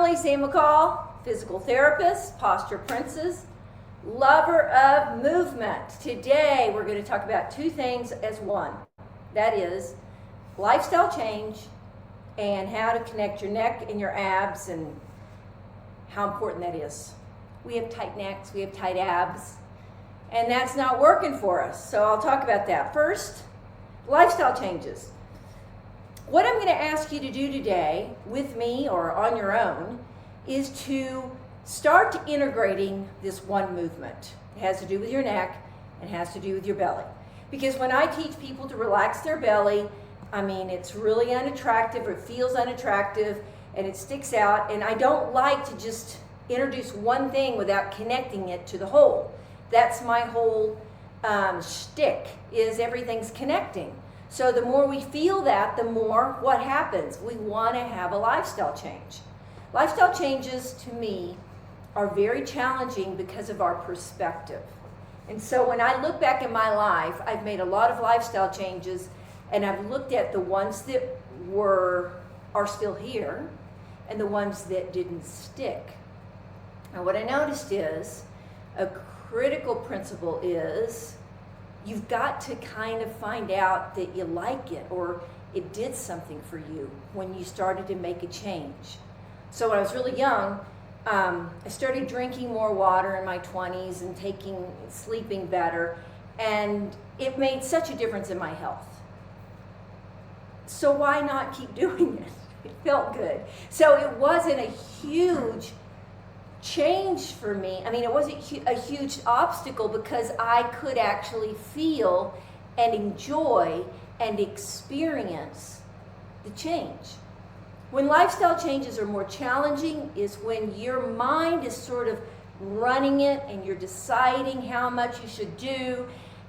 Lisa McCall, physical therapist, posture princess, lover of movement. Today we're going to talk about two things as one. That is lifestyle change and how to connect your neck and your abs and how important that is. We have tight necks, we have tight abs, and that's not working for us. So I'll talk about that. First, lifestyle changes. What I'm going to ask you to do today with me or on your own is to start integrating this one movement. It has to do with your neck and has to do with your belly. Because when I teach people to relax their belly, it's really unattractive, or it feels unattractive, and it sticks out, and I don't like to just introduce one thing without connecting it to the whole. That's my whole shtick, is everything's connecting. So the more we feel that, the more what happens? We want to have a lifestyle change. Lifestyle changes, to me, are very challenging because of our perspective. And so when I look back in my life, I've made a lot of lifestyle changes, and I've looked at the ones that are still here and the ones that didn't stick. And what I noticed is a critical principle is you've got to kind of find out that you like it or it did something for you when you started to make a change. So when I was really young, I started drinking more water in my 20s and sleeping better, and it made such a difference in my health. So why not keep doing it? It felt good. So it wasn't a huge change for me. It wasn't a huge obstacle because I could actually feel and enjoy and experience the change. When lifestyle changes are more challenging is when your mind is sort of running it and you're deciding how much you should do.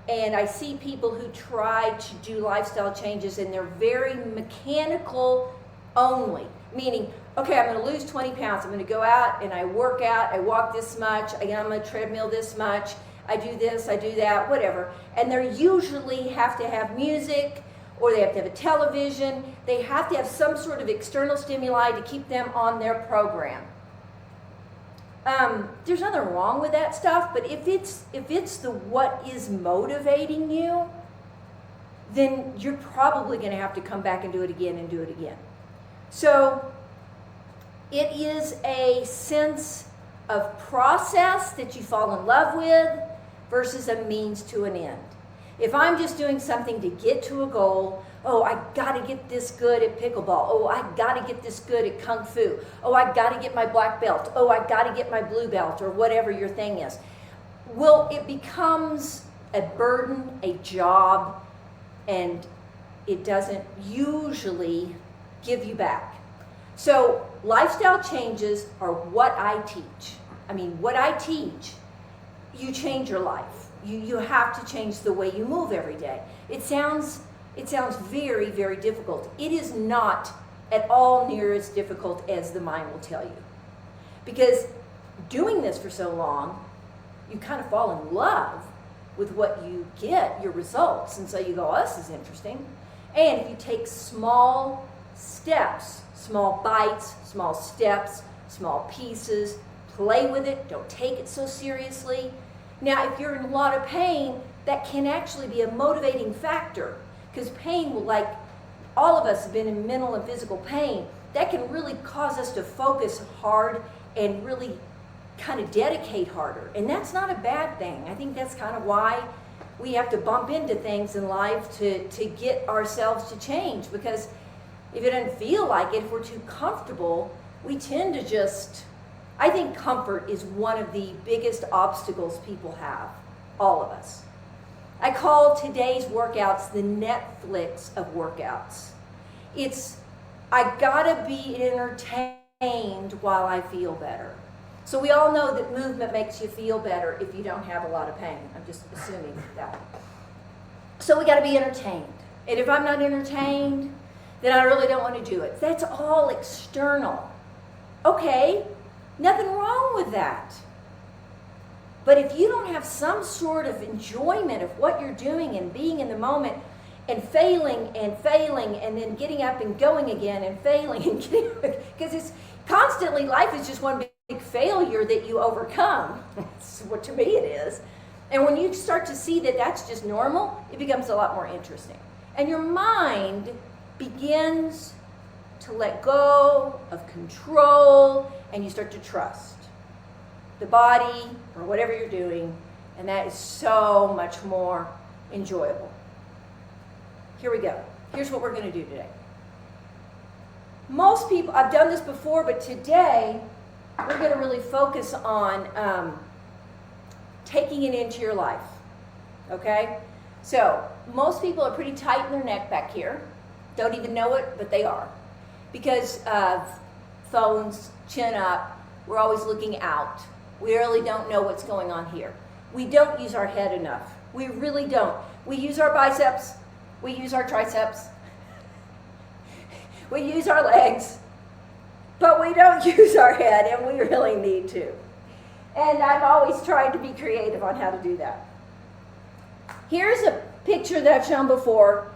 And I see people who try to do lifestyle changes and they're very mechanical only, meaning, okay, I'm going to lose 20 pounds. I'm going to go out and I work out. I walk this much. I'm on a treadmill this much. I do this, I do that, whatever. And they usually have to have music, or they have to have a television. They have to have some sort of external stimuli to keep them on their program. There's nothing wrong with that stuff, but if it's the what is motivating you, then you're probably going to have to come back and do it again and do it again. So it is a sense of process that you fall in love with versus a means to an end. If I'm just doing something to get to a goal, I got to get this good at pickleball. I got to get this good at kung fu. I got to get my black belt. I got to get my blue belt, or whatever your thing is. Well, it becomes a burden, a job, and it doesn't usually give you back. So lifestyle changes are what I teach. What I teach, you change your life. You have to change the way you move every day. It sounds very, very difficult. It is not at all near as difficult as the mind will tell you. Because doing this for so long, you kind of fall in love with what you get, your results. And so you go, this is interesting. And if you take small steps, small bites, small steps, small pieces, play with it, don't take it so seriously. Now, if you're in a lot of pain, that can actually be a motivating factor, because pain will, like all of us have been in mental and physical pain, that can really cause us to focus hard and really kind of dedicate harder. And that's not a bad thing. I think that's kind of why we have to bump into things in life to get ourselves to change, because if it doesn't feel like it, if we're too comfortable, we tend to just... I think comfort is one of the biggest obstacles people have, all of us. I call today's workouts the Netflix of workouts. I gotta be entertained while I feel better. So we all know that movement makes you feel better if you don't have a lot of pain. I'm just assuming that. So we gotta be entertained. And if I'm not entertained, then I really don't want to do it. That's all external. Okay. Nothing wrong with that. But if you don't have some sort of enjoyment of what you're doing and being in the moment and failing and then getting up and going again and failing and getting up, because Constantly, life is just one big failure that you overcome. That's what to me it is. And when you start to see that that's just normal, it becomes a lot more interesting. And your mind begins to let go of control, and you start to trust the body or whatever you're doing, and that is so much more enjoyable. Here we go. Here's what we're going to do today. Most people, I've done this before, but today we're going to really focus on taking it into your life. Okay? So, most people are pretty tight in their neck back here. Don't even know it, but they are. Because of phones, chin up, we're always looking out. We really don't know what's going on here. We don't use our head enough. We really don't. We use our biceps. We use our triceps. We use our legs. But we don't use our head, and we really need to. And I'm always trying to be creative on how to do that. Here's a picture that I've shown before.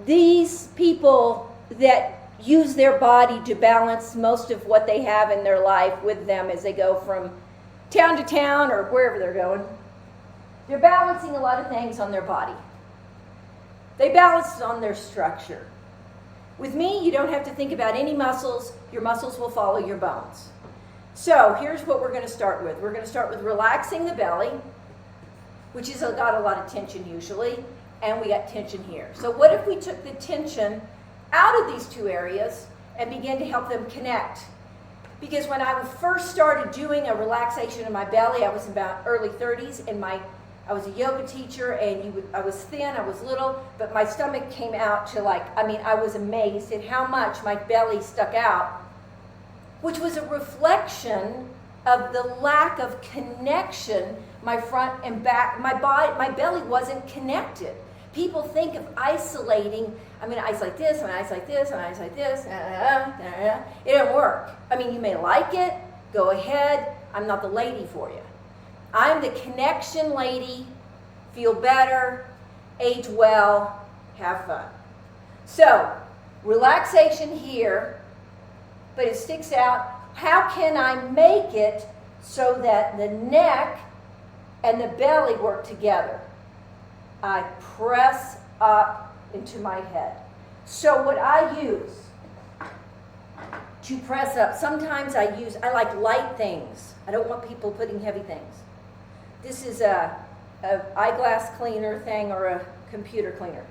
These people that use their body to balance most of what they have in their life with them as they go from town to town or wherever they're going, they're balancing a lot of things on their body. They balance on their structure. With me, you don't have to think about any muscles. Your muscles will follow your bones. So here's what we're going to start with. We're going to start with relaxing the belly, which has got a lot of tension usually, and we got tension here. So what if we took the tension out of these two areas and began to help them connect? Because when I first started doing a relaxation in my belly, I was about early 30s, and I was a yoga teacher, and I was thin, I was little, but my stomach came out to I was amazed at how much my belly stuck out, which was a reflection of the lack of connection, my front and back, my belly wasn't connected. People think of isolating, I'm going to isolate this, I'm going to isolate this, I'm going to isolate this. It didn't work. I mean, you may like it, go ahead. I'm not the lady for you. I'm the connection lady, feel better, age well, have fun. So, relaxation here, but it sticks out. How can I make it so that the neck and the belly work together? I press up into my head. So what I use to press up, sometimes I like light things. I don't want people putting heavy things. This is a eyeglass cleaner thing or a computer cleaner.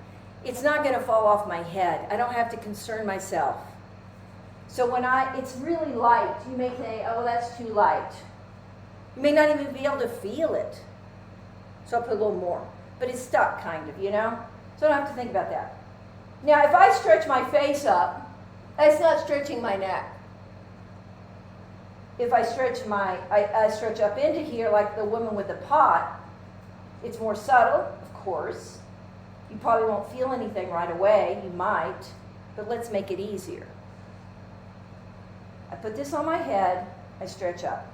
It's not going to fall off my head. I don't have to concern myself. So it's really light. You may say, oh, that's too light. You may not even be able to feel it. So I'll put a little more. But it's stuck, kind of, So I don't have to think about that. Now, if I stretch my face up, that's not stretching my neck. If I stretch I stretch up into here like the woman with the pot, it's more subtle, of course. You probably won't feel anything right away. You might, but let's make it easier. I put this on my head, I stretch up.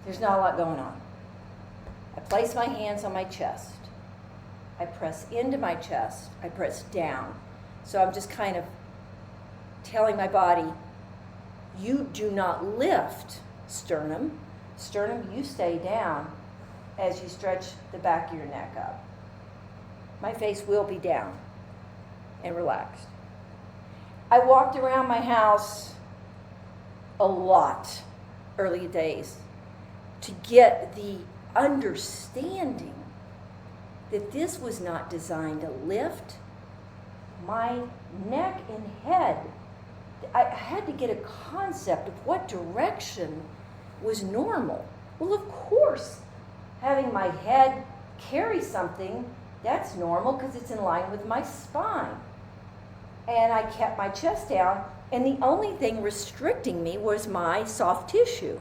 There's not a lot going on. I place my hands on my chest. I press into my chest. I press down. So I'm just kind of telling my body, you do not lift sternum. Sternum, you stay down as you stretch the back of your neck up. My face will be down and relaxed. I walked around my house a lot early days to get the understanding that this was not designed to lift my neck and head. I had to get a concept of what direction was normal. Well, of course, having my head carry something, that's normal because it's in line with my spine. And I kept my chest down, and the only thing restricting me was my soft tissue,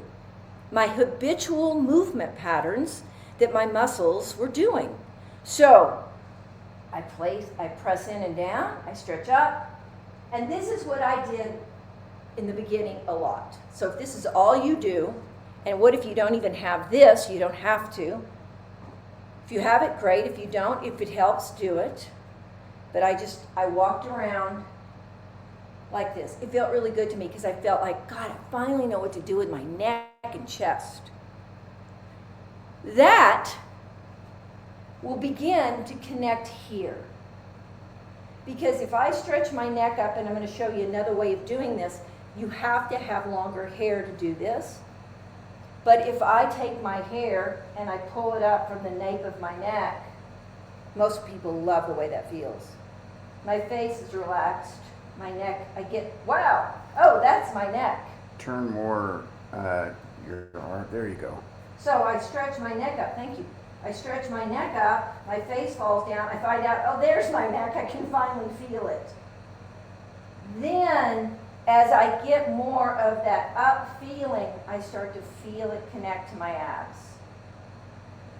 my habitual movement patterns that my muscles were doing. So I press in and down, I stretch up, and this is what I did in the beginning a lot. So if this is all you do, and what if you don't even have this, you don't have to. If you have it, great. If you don't, if it helps, do it. But I walked around like this. It felt really good to me because I felt like, God, I finally know what to do with my neck and chest. That will begin to connect here. Because if I stretch my neck up, and I'm going to show you another way of doing this, you have to have longer hair to do this. But if I take my hair and I pull it up from the nape of my neck, most people love the way that feels. My face is relaxed. My neck, I get, wow, oh, that's my neck. Turn more your arm. There you go. So I stretch my neck up. Thank you. I stretch my neck up. My face falls down. I find out, oh, there's my neck. I can finally feel it. Then, as I get more of that up feeling, I start to feel it connect to my abs.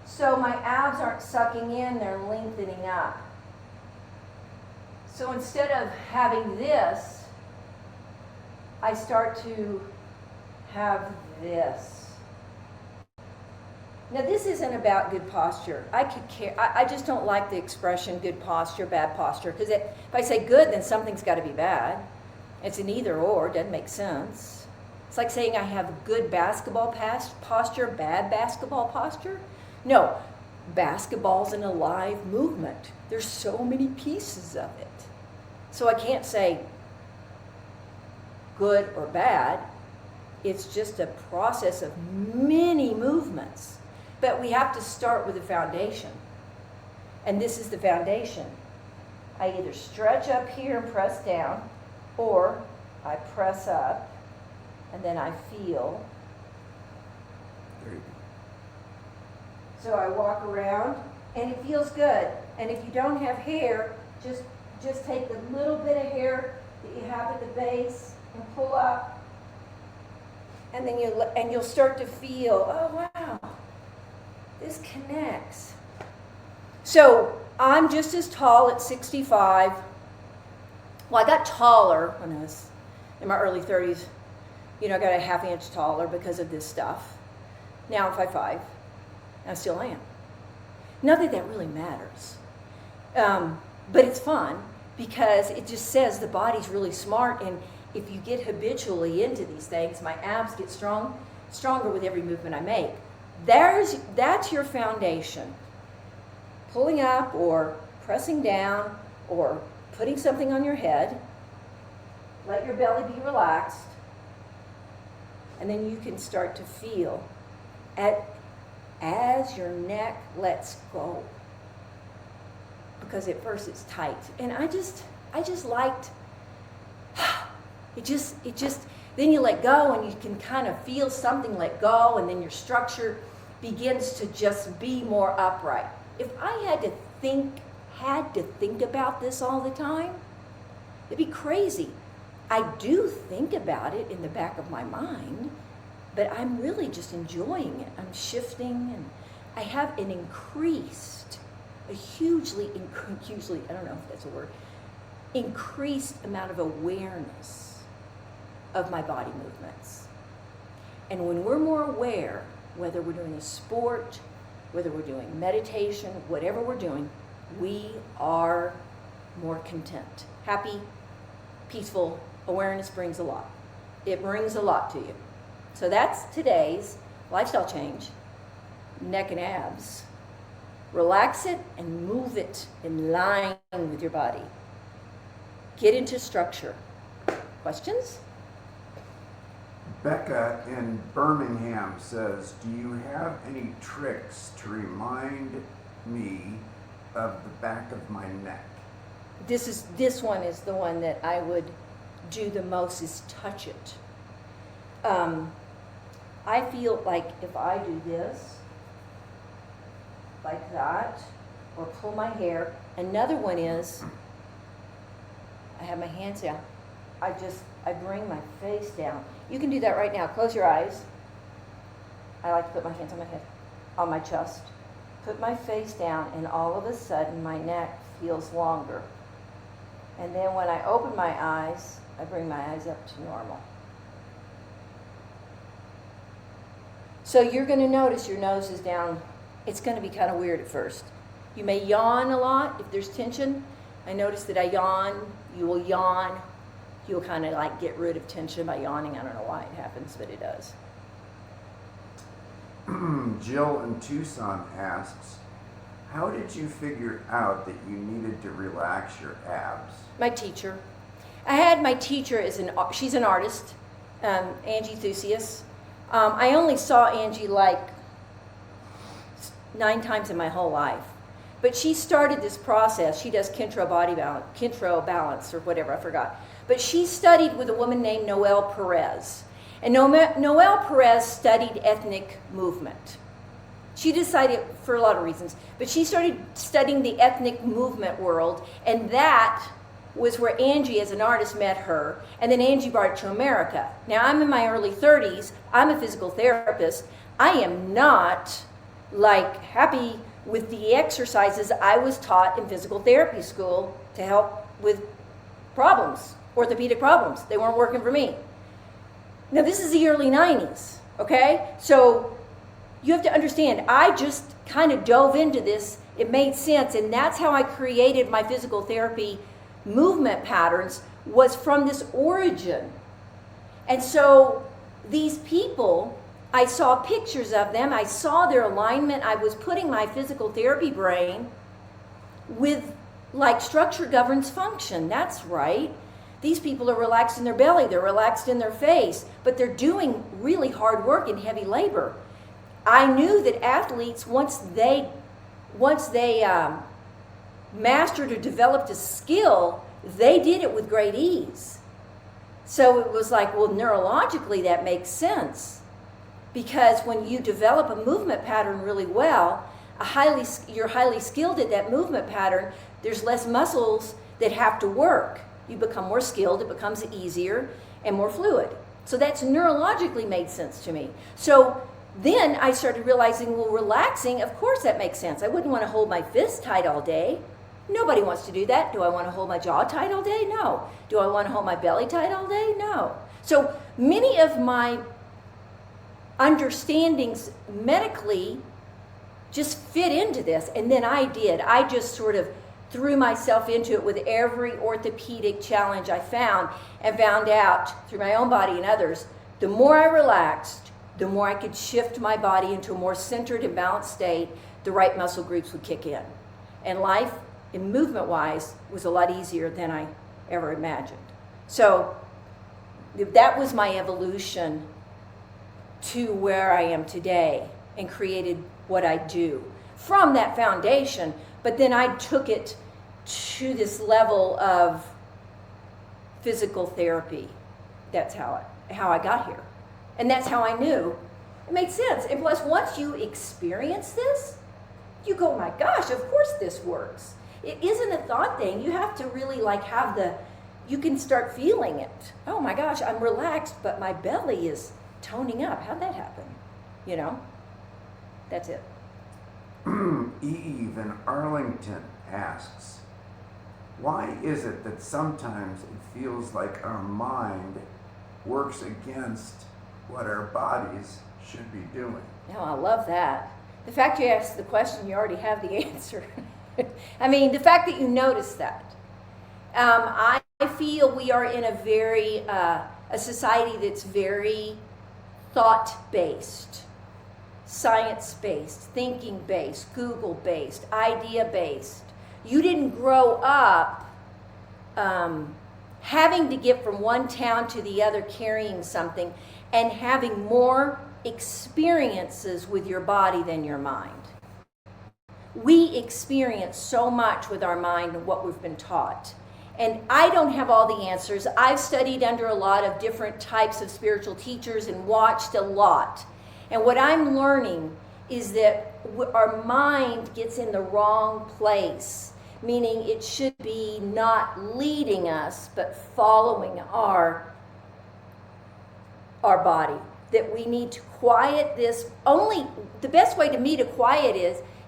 So my abs aren't sucking in, they're lengthening up. So instead of having this, I start to have this. Now this isn't about good posture. I just don't like the expression good posture, bad posture, because if I say good, then something's got to be bad. It's an either or, doesn't make sense. It's like saying I have good basketball posture, bad basketball posture. No, basketball's an alive movement. There's so many pieces of it. So I can't say good or bad. It's just a process of many movements. But we have to start with the foundation. And this is the foundation. I either stretch up here and press down, or I press up and then I feel. There you go. So I walk around and it feels good. And if you don't have hair, just take the little bit of hair that you have at the base and pull up. And then you'll start to feel, oh wow, this connects. So I'm just as tall at 65. Well, I got taller when I was in my early 30s. You know, I got a ½ inch taller because of this stuff. Now I'm 5'5", and I still am. Not that that really matters. But it's fun because it just says the body's really smart, and if you get habitually into these things, my abs get stronger with every movement I make. That's your foundation. Pulling up or pressing down or putting something on your head. Let your belly be relaxed. And then you can start to feel as your neck lets go. Because at first it's tight. And I just liked, it just, then you let go and you can kind of feel something let go, and then your structure begins to just be more upright. If I had to think about this all the time, it'd be crazy. I do think about it in the back of my mind, but I'm really just enjoying it. I'm shifting, and I have an hugely, I don't know if that's a word, increased amount of awareness of my body movements. And when we're more aware, whether we're doing a sport, whether we're doing meditation, whatever we're doing, we are more content. Happy, peaceful, awareness brings a lot. It brings a lot to you. So that's today's lifestyle change, neck and abs. Relax it and move it in line with your body. Get into structure. Questions? Becca in Birmingham says, do you have any tricks to remind me of the back of my neck? This one is the one that I would do the most, is touch it. I feel like if I do this, like that, or pull my hair. Another one is, I have my hands down. I bring my face down. You can do that right now. Close your eyes. I like to put my hands on my head, on my chest. Put my face down, and all of a sudden my neck feels longer. And then when I open my eyes, I bring my eyes up to normal. So you're going to notice your nose is down. It's going to be kind of weird at first. You may yawn a lot if there's tension. I notice that I yawn. You will yawn. you'll kind of like get rid of tension by yawning. I don't know why it happens, but it does. Jill in Tucson asks, how did you figure out that you needed to relax your abs? My teacher. I had my teacher she's an artist, Angie Thusius. I only saw Angie like 9 times in my whole life. But she started this process. She does Kintro balance or whatever, I forgot. But she studied with a woman named Noelle Perez. And Noelle Perez studied ethnic movement. She decided, for a lot of reasons, but she started studying the ethnic movement world, and that was where Angie as an artist met her, and then Angie brought it to America. Now I'm in my early 30s, I'm a physical therapist. I am not like happy with the exercises I was taught in physical therapy school to help with problems, orthopedic problems. They weren't working for me. Now this is the early 90s, okay? So you have to understand, I just kind of dove into this. It made sense, and that's how I created my physical therapy movement patterns, was from this origin. And so these people, I saw pictures of them, I saw their alignment, I was putting my physical therapy brain with like structure governs function. That's right. These people are relaxed in their belly, they're relaxed in their face, but they're doing really hard work in heavy labor. I knew that athletes, once they mastered or developed a skill, they did it with great ease. So it was like, well, neurologically that makes sense. Because when you develop a movement pattern really well, you're highly skilled at that movement pattern, there's less muscles that have to work. You become more skilled, it becomes easier and more fluid. So that's neurologically made sense to me. So then I started realizing, well, relaxing, of course that makes sense. I wouldn't want to hold my fist tight all day. Nobody wants to do that. Do I want to hold my jaw tight all day? No. Do I want to hold my belly tight all day? No. So many of my understandings medically just fit into this, and then I just sort of threw myself into it with every orthopedic challenge I found, and found out through my own body and others, the more I relaxed, the more I could shift my body into a more centered and balanced state, the right muscle groups would kick in. And life, in movement-wise, was a lot easier than I ever imagined. So that was my evolution to where I am today, and created what I do from that foundation. But then I took it to this level of physical therapy. That's how I got here. And that's how I knew it made sense. And plus, once you experience this, you go, my gosh, of course this works. It isn't a thought thing. You have to really you can start feeling it. Oh my gosh, I'm relaxed, but my belly is toning up. How'd that happen? You know? That's it. Eve in Arlington asks, why is it that sometimes it feels like our mind works against what our bodies should be doing? Oh, I love that. The fact you asked the question, you already have the answer. I mean, the fact that you notice that. I feel we are in a society that's very thought-based, science-based, thinking-based, Google-based, idea-based. You didn't grow up having to get from one town to the other carrying something and having more experiences with your body than your mind. We experience so much with our mind and what we've been taught. And I don't have all the answers. I've studied under a lot of different types of spiritual teachers and watched a lot. And what I'm learning is that our mind gets in the wrong place, meaning it should be not leading us, but following our body. That we need to quiet this. The best way to me to quiet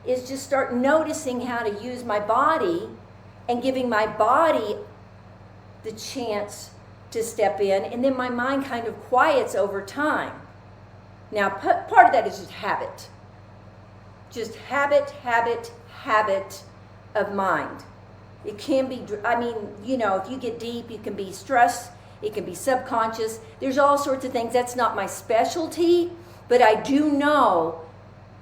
is just start noticing how to use my body and giving my body the chance to step in, and then my mind kind of quiets over time. Now, part of that is just habit. Just habit of mind. It can be, if you get deep, you can be stressed, It can be subconscious. There's all sorts of things. That's not my specialty, but I do know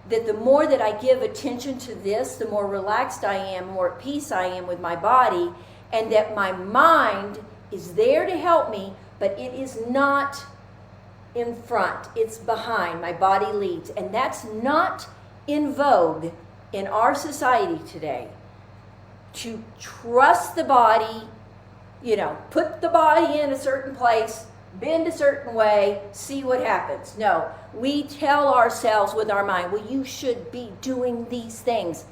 that the more that I give attention to this, the more relaxed I am, more at peace I am with my body, and that my mind is there to help me, but it is not in front. It's behind. My body leads. And that's not in vogue in our society today. To trust the body, put the body in a certain place, bend a certain way, see what happens. No, we tell ourselves with our mind, well, you should be doing these things.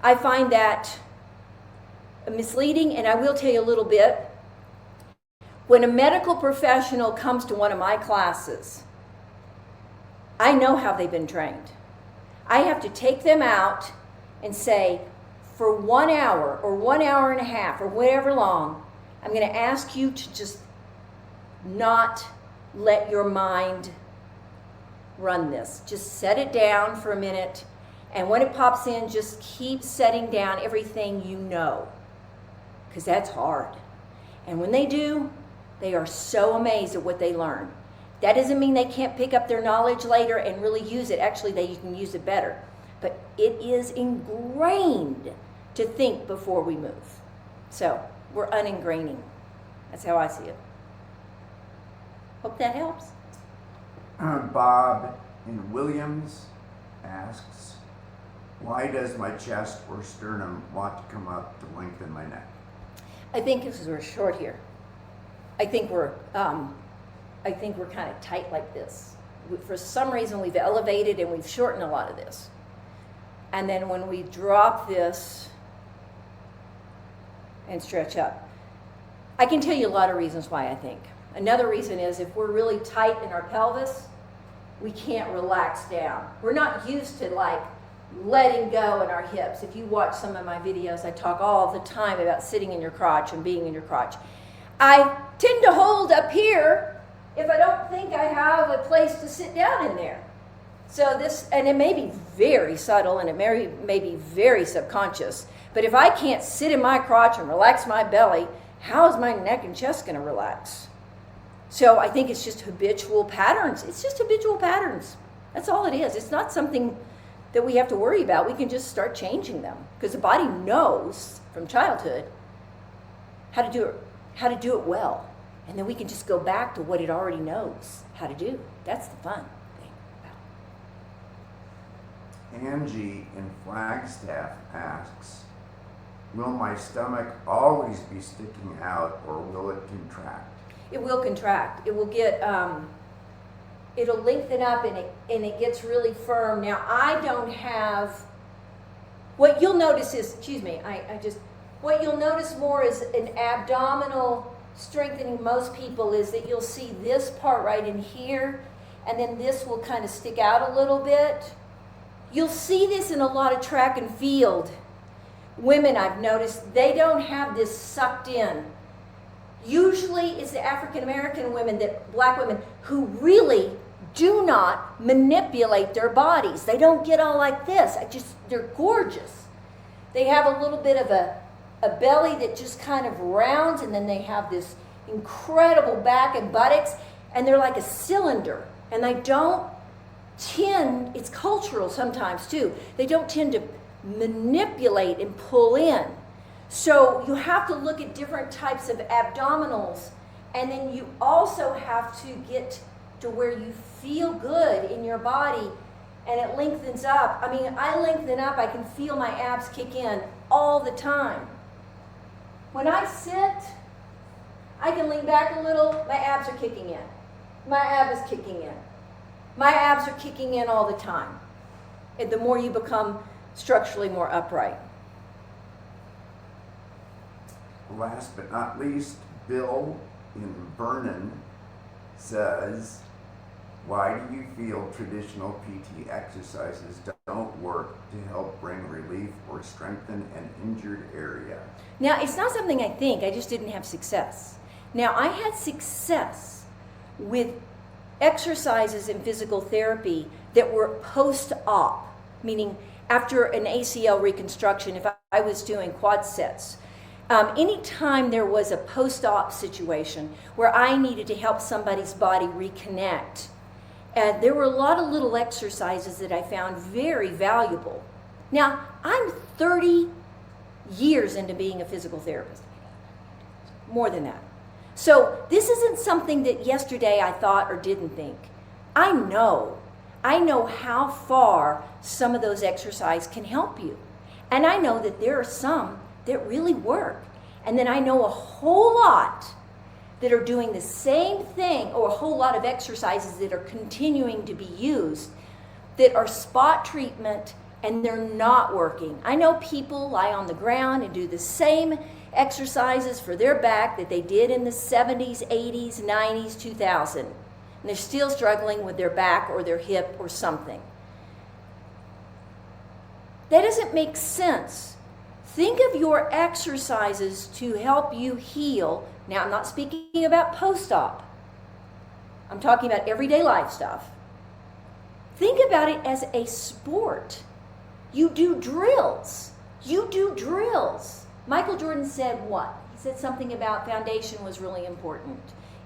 I find that misleading, and I will tell you a little bit. When a medical professional comes to one of my classes, I know how they've been trained. I have to take them out and say, for 1 hour or 1 hour and a half or whatever long, I'm going to ask you to just not let your mind run this. Just set it down for a minute, and when it pops in, just keep setting down everything you know, because that's hard. And when they do, they are so amazed at what they learn. That doesn't mean they can't pick up their knowledge later and really use it. Actually, they can use it better. But it is ingrained to think before we move. So we're uningraining. That's how I see it. Hope that helps. Bob in Williams asks, why does my chest or sternum want to come up to lengthen my neck? I think because we're short here. I think we're kind of tight like this. For some reason, we've elevated and we've shortened a lot of this. And then when we drop this and stretch up, I can tell you a lot of reasons why I think. Another reason is if we're really tight in our pelvis, we can't relax down. We're not used to letting go in our hips. If you watch some of my videos, I talk all the time about sitting in your crotch and being in your crotch. I tend to hold up here if I don't think I have a place to sit down in there. So this, and it may be very subtle and it may be very subconscious, but if I can't sit in my crotch and relax my belly, how is my neck and chest going to relax? So I think it's just habitual patterns. It's just habitual patterns. That's all it is. It's not something that we have to worry about. We can just start changing them because the body knows from childhood how to do it well. And then we can just go back to what it already knows how to do. That's the fun thing about it. Angie in Flagstaff asks, will my stomach always be sticking out or will it contract? It will contract. It will get, it'll lengthen up and it gets really firm. Now, I don't have, what you'll notice is, what you'll notice more is an abdominal strengthening. Most people is that you'll see this part right in here, and then this will kind of stick out a little bit. You'll see this in a lot of track and field women. I've noticed they don't have this sucked in. Usually it's the African American women, black women, who really do not manipulate their bodies. They don't get all like this. They're gorgeous. They have a little bit of a belly that just kind of rounds, and then they have this incredible back and buttocks, and they're like a cylinder. And they don't tend, it's cultural sometimes too, they don't tend to manipulate and pull in. So you have to look at different types of abdominals, and then you also have to get to where you feel good in your body and it lengthens up. I mean, I lengthen up, I can feel my abs kick in all the time. When I sit, I can lean back a little, my abs are kicking in. My ab is kicking in. My abs are kicking in all the time. And the more you become structurally more upright. Last but not least, Bill in Vernon says, why do you feel traditional PT exercises don't work to help bring relief or strengthen an injured area? Now, it's not something I think, I just didn't have success. Now, I had success with exercises in physical therapy that were post-op, meaning after an ACL reconstruction, if I was doing quad sets. Anytime there was a post-op situation where I needed to help somebody's body reconnect, there were a lot of little exercises that I found very valuable. Now, I'm 30 years into being a physical therapist. More than that. So this isn't something that yesterday I thought or didn't think. I know how far some of those exercises can help you. And I know that there are some that really work. And then I know a whole lot that are doing the same thing, or a whole lot of exercises that are continuing to be used that are spot treatment and they're not working. I know people lie on the ground and do the same exercises for their back that they did in the 70s, 80s, 90s, 2000. And they're still struggling with their back or their hip or something. That doesn't make sense. Think of your exercises to help you heal. Now, I'm not speaking about post-op. I'm talking about everyday life stuff. Think about it as a sport. You do drills. You do drills. Michael Jordan said what? He said something about foundation was really important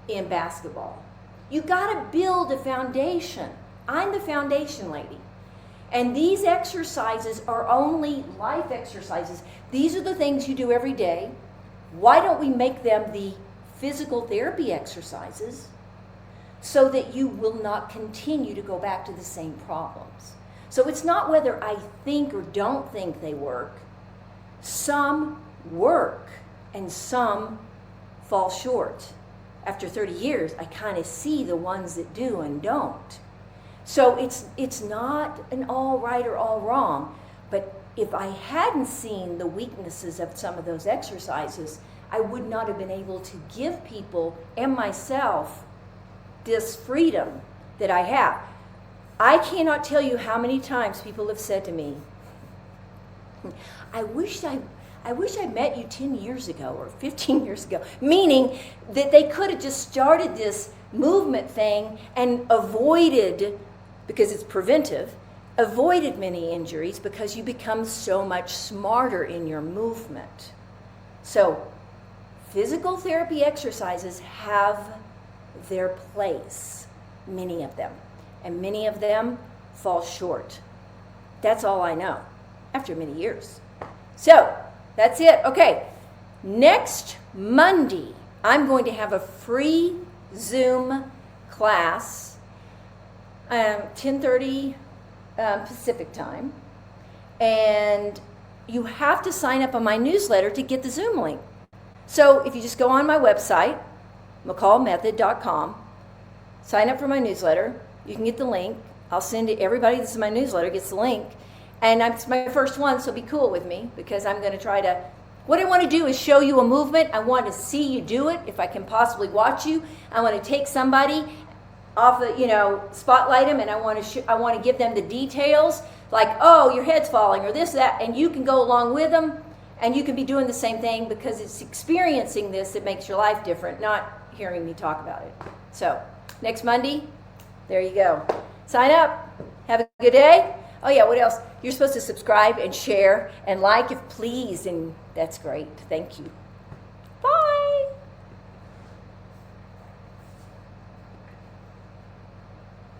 in basketball. You got to build a foundation. I'm the foundation lady. And these exercises are only life exercises. These are the things you do every day. Why don't we make them the physical therapy exercises so that you will not continue to go back to the same problems? So it's not whether I think or don't think they work. Some work and some fall short. After 30 years, I kind of see the ones that do and don't. So it's not an all right or all wrong, but if I hadn't seen the weaknesses of some of those exercises, I would not have been able to give people and myself this freedom that I have. I cannot tell you how many times people have said to me, I wish I met you 10 years ago or 15 years ago, meaning that they could have just started this movement thing and avoided, because it's preventive, avoided many injuries because you become so much smarter in your movement. So physical therapy exercises have their place, many of them, and many of them fall short. That's all I know after many years. So that's it. Okay, next Monday, I'm going to have a free Zoom class, 10:30 Pacific time, and you have to sign up on my newsletter to get the Zoom link. So if you just go on my website, McCallMethod.com, sign up for my newsletter, you can get the link. I'll send it, everybody that's in my newsletter gets the link. And it's my first one, so be cool with me, because I'm going to try to, what I want to do is show you a movement. I want to see you do it, if I can possibly watch you. I want to take somebody off the, spotlight them, and I want to give them the details, like, oh, your head's falling, or this, that, and you can go along with them, and you can be doing the same thing, because it's experiencing this that makes your life different, not hearing me talk about it. So, next Monday, there you go. Sign up. Have a good day. Oh yeah, what else? You're supposed to subscribe and share and like if please, and that's great. Thank you. Bye.